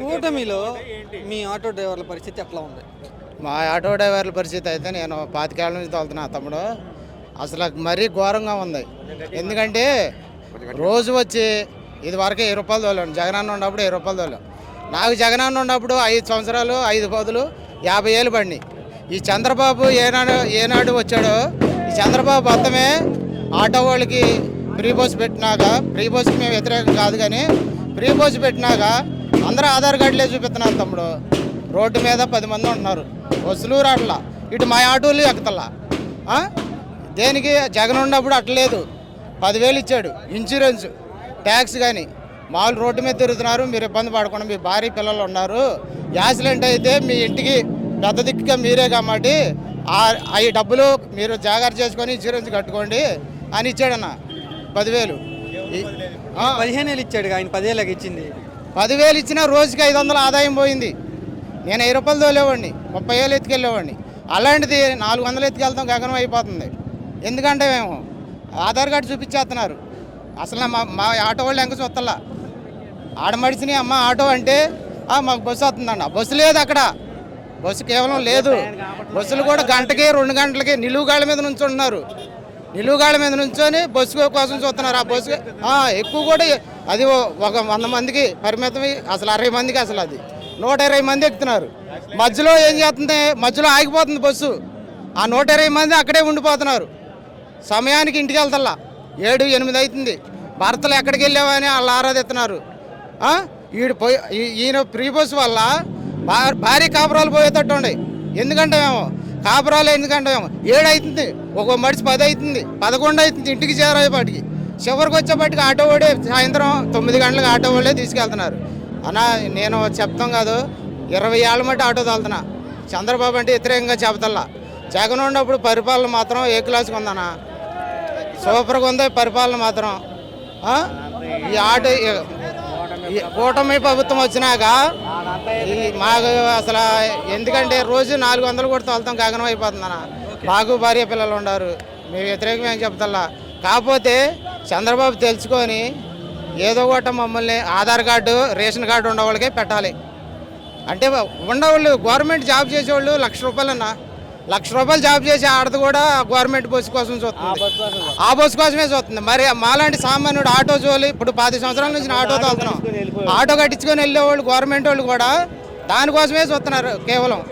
కూటమిలో మీ ఆటో డ్రైవర్ల పరిస్థితి ఎట్లా ఉంది? మా ఆటో డ్రైవర్ల పరిస్థితి అయితే నేను 25 ఏళ్ళ నుంచి తోలుతున్నా తమ్ముడు. అసలు మరీ ఘోరంగా ఉంది. ఎందుకంటే రోజు వచ్చి ఇది వరకు 10 రూపాయలు తోలాను. జగనన్న ఉన్నప్పుడు 10 రూపాయలు తోలాను. నాకు జగనన్న ఉన్నప్పుడు 5 సంవత్సరాలు 5 బదులు 50 ఏళ్ళు బండి. ఈ చంద్రబాబు ఏనాడు వచ్చాడో ఈ చంద్రబాబు మొత్తమే ఆటో వాళ్ళకి ఫ్రీ బస్ పెట్టినాక, ఫ్రీ బస్కి మేము వ్యతిరేకం కాదు కానీ ఫ్రీ బస్ పెట్టినాక అందరూ ఆధార్ కార్డులే చూపిస్తున్నారు తమ్ముడు. రోడ్డు మీద 10 మంది ఉంటున్నారు, బస్సులు రాట్లా, ఇటు మా ఆటోలు ఎక్కుతల్లా. దేనికి జగన్ ఉన్నప్పుడు అట్లేదు. 10,000 ఇచ్చాడు ఇన్సూరెన్స్, ట్యాక్స్ కానీ. మామూలు రోడ్డు మీద తిరుగుతున్నారు, మీరు ఇబ్బంది పడకుండా, మీ భార్య పిల్లలు ఉన్నారు, యాక్సిడెంట్ అయితే మీ ఇంటికి పెద్ద దిక్కుగా మీరే కాబట్టి అవి డబ్బులు మీరు జాగ్రత్త చేసుకొని ఇన్సూరెన్స్ కట్టుకోండి అని ఇచ్చాడన్న 10,000. 15 ఏళ్ళు ఇచ్చాడు, ఆయన 10 ఏళ్ళకి ఇచ్చింది. 10,000 ఇచ్చినా రోజుకి 500 ఆదాయం పోయింది. నేను 10 రూపాయలు తోలేవాడిని, 30 ఏళ్ళు ఎత్తుకెళ్ళేవాడిని. అలాంటిది 400 ఎత్తుకెళ్తాం గగనం అయిపోతుంది. ఎందుకంటే మేము ఆధార్ కార్డు చూపించేస్తున్నారు. అసలు మా ఆటో వాళ్ళు ఎంక చూస్తల్లా. ఆడమడిసిని అమ్మ ఆటో అంటే మాకు బస్సు వస్తుందన్న, బస్సు లేదు అక్కడ. బస్సు కేవలం లేదు. బస్సులు కూడా గంటకి 2 గంటలకి నిలువుగాళ్ళ మీద నుంచుంటున్నారు. నిలువుగాళ్ళ మీద నుంచొని బస్సు కోసం చూస్తున్నారు. ఆ బస్సు ఎక్కువ కూడా అది ఒక 100 మందికి పరిమితం. అసలు 60 మందికి అసలు అది 120 మంది ఎక్కుతున్నారు. మధ్యలో ఏం చేస్తుంది, మధ్యలో ఆగిపోతుంది బస్సు. ఆ 120 మంది అక్కడే ఉండిపోతున్నారు. సమయానికి ఇంటికి వెళ్తల్లా 7, 8 అవుతుంది. భర్తలు ఎక్కడికి వెళ్ళావని వాళ్ళు ఆరాధిస్తున్నారు. ఈయన ఫ్రీ బస్సు వల్ల భారీ కాపురాలు పోయేటట్టు ఉండే. ఎందుకంటే మేము కాపురాలు ఎందుకంటే 7 అవుతుంది, ఒక మడిచి 10 అవుతుంది, 11 అవుతుంది, ఇంటికి చేరేపాటికి. చివరికి వచ్చేపాటికి ఆటో వాడే సాయంత్రం 9 గంటలకు ఆటో వాళ్ళే తీసుకెళ్తున్నారు. అన్న నేను చెప్తాం కాదు, 20 ఏళ్ళ మట్టి ఆటో తోలుతున్నా. చంద్రబాబు అంటే వ్యతిరేకంగా చెబుతల్లా. జగన్ ఉన్నప్పుడు పరిపాలన మాత్రం ఏ క్లాస్కి ఉందన్న, సూపర్గా ఉంది పరిపాలన మాత్రం. ఈ ఆటో కూటమి ప్రభుత్వం వచ్చినాక మాకు అసలు ఎందుకంటే రోజు 400 కూడా తోలుతాం గగనం అయిపోతుందన్న. మాకు భార్య పిల్లలు ఉన్నారు, మేము వ్యతిరేకం ఏం చెప్తల్లా. కాకపోతే చంద్రబాబు తెలుసుకొని ఏదో ఒకటి మమ్మల్ని ఆధార్ కార్డు, రేషన్ కార్డు ఉండవాళ్ళకే పెట్టాలి. అంటే ఉండవాళ్ళు గవర్నమెంట్ జాబ్ చేసేవాళ్ళు 1,00,000 రూపాయలన్నా, 1,00,000 రూపాయలు జాబ్ చేసి ఆడదు కూడా గవర్నమెంట్ బస్సు కోసం చూస్తుంది, ఆ బస్సు కోసమే చూస్తుంది. మరి మాలాంటి సామాన్యుడు ఆటో జోలి ఇప్పుడు 10 సంవత్సరాల నుంచి ఆటో తోలుతున్నాం. ఆటో కట్టించుకొని వెళ్ళేవాళ్ళు గవర్నమెంట్ వాళ్ళు కూడా దానికోసమే చూస్తున్నారు కేవలం.